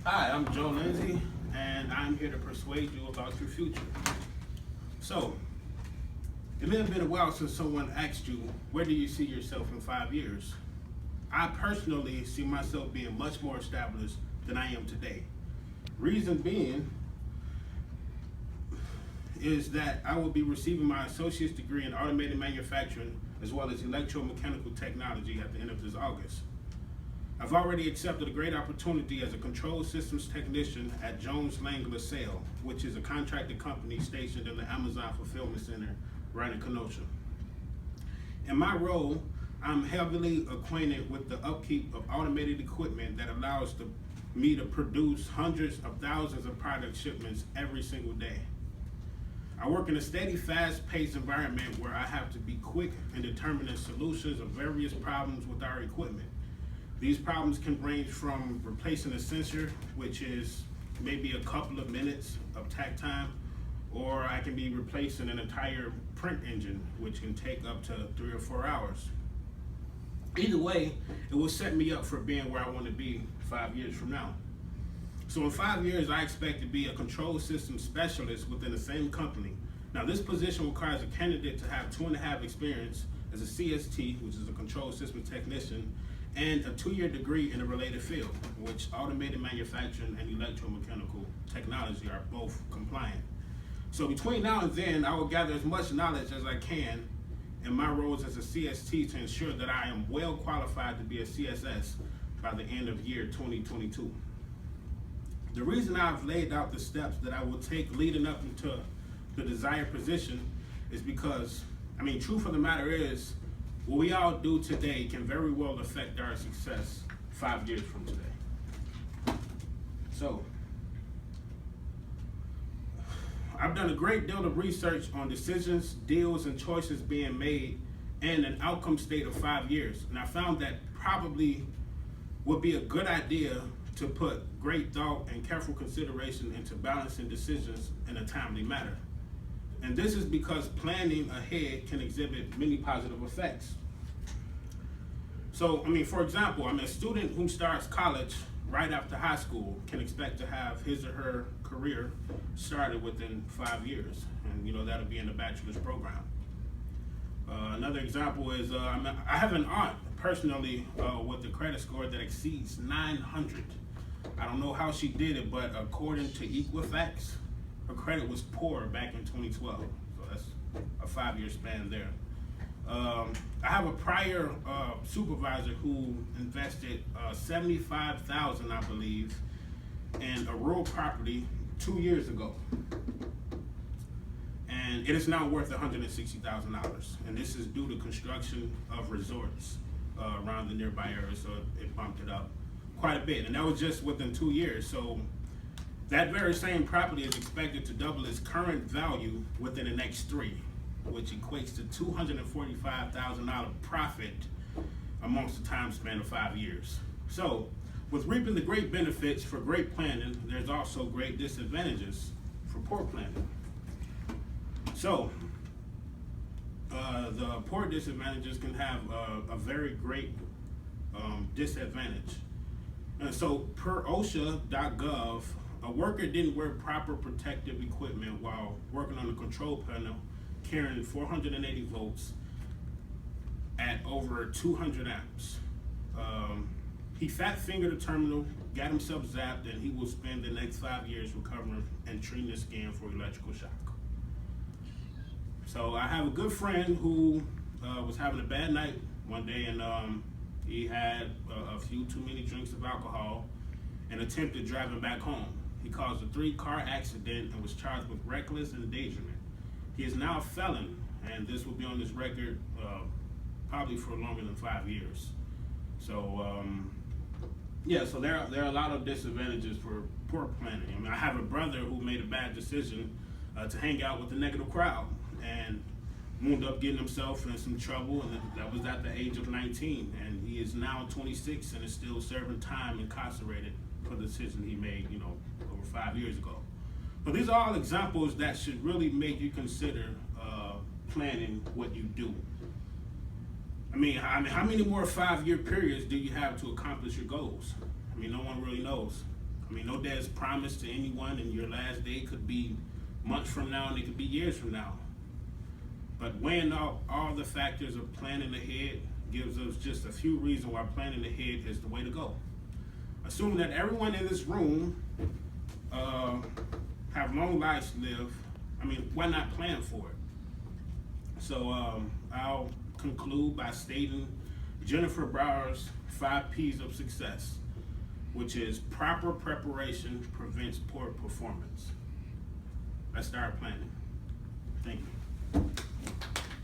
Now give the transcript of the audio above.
Hi, I'm Joe Lindsay, and I'm here to persuade you about your future. So, it may have been a while since someone asked you, where do you see yourself in 5 years? I personally see myself being much more established than I am today. Reason being is that I will be receiving my associate's degree in automated manufacturing as well as electromechanical technology at the end of this August. I've already accepted a great opportunity as a control systems technician at Jones Lang LaSalle, which is a contracted company stationed in the Amazon Fulfillment Center right in Kenosha. In my role, I'm heavily acquainted with the upkeep of automated equipment that allows me to produce hundreds of thousands of product shipments every single day. I work in a steady, fast-paced environment where I have to be quick in determining solutions of various problems with our equipment. These problems can range from replacing a sensor, which is maybe a couple of minutes of takt time, or I can be replacing an entire print engine, which can take up to 3 or 4 hours. Either way, it will set me up for being where I want to be 5 years from now. So in 5 years, I expect to be a control system specialist within the same company. Now, this position requires a candidate to have 2.5 experience as a CST, which is a control system technician, and a 2-year degree in a related field, which automated manufacturing and electromechanical technology are both compliant. So between now and then, I will gather as much knowledge as I can in my roles as a CST to ensure that I am well qualified to be a CSS by the end of year 2022. The reason I've laid out the steps that I will take leading up into the desired position is because, truth of the matter is, what we all do today can very well affect our success 5 years from today. So, I've done a great deal of research on decisions, deals, and choices being made and an outcome state of 5 years. And I found that probably would be a good idea to put great thought and careful consideration into balancing decisions in a timely manner. And this is because planning ahead can exhibit many positive effects. So, for example, a student who starts college right after high school can expect to have his or her career started within 5 years. And, that'll be in the bachelor's program. Another example is I have an aunt personally with a credit score that exceeds 900. I don't know how she did it, but according to Equifax, her credit was poor back in 2012. So that's a 5-year span there. I have a prior supervisor who invested $75,000, I believe, in a rural property 2 years ago. And it is now worth $160,000. And this is due to construction of resorts around the nearby area, so it bumped it up quite a bit. And that was just within 2 years. So that very same property is expected to double its current value within the next 3, which equates to $245,000 profit amongst the time span of 5 years. So, with reaping the great benefits for great planning, there's also great disadvantages for poor planning. So, the poor disadvantages can have a very great disadvantage. And so, per OSHA.gov, a worker didn't wear proper protective equipment while working on the control panel carrying 480 volts at over 200 amps. He fat fingered the terminal, got himself zapped, and he will spend the next 5 years recovering and treating his skin for electrical shock. So I have a good friend who was having a bad night one day, and he had a few too many drinks of alcohol and attempted driving back home. He caused a 3-car accident and was charged with reckless endangerment. He is now a felon, and this will be on his record probably for longer than 5 years. So, so there are a lot of disadvantages for poor planning. I have a brother who made a bad decision to hang out with a negative crowd and wound up getting himself in some trouble, and that was at the age of 19. And he is now 26 and is still serving time incarcerated for the decision he made, over 5 years ago. But these are all examples that should really make you consider planning what you do. How many more 5-year periods do you have to accomplish your goals? No one really knows. I mean, no day is promised to anyone, and your last day could be months from now, and it could be years from now. But weighing out all the factors of planning ahead gives us just a few reasons why planning ahead is the way to go. Assuming that everyone in this room have long lives to live, I mean, why not plan for it? So I'll conclude by stating Jennifer Brower's 5 P's of success, which is proper preparation prevents poor performance. Let's start planning. Thank you.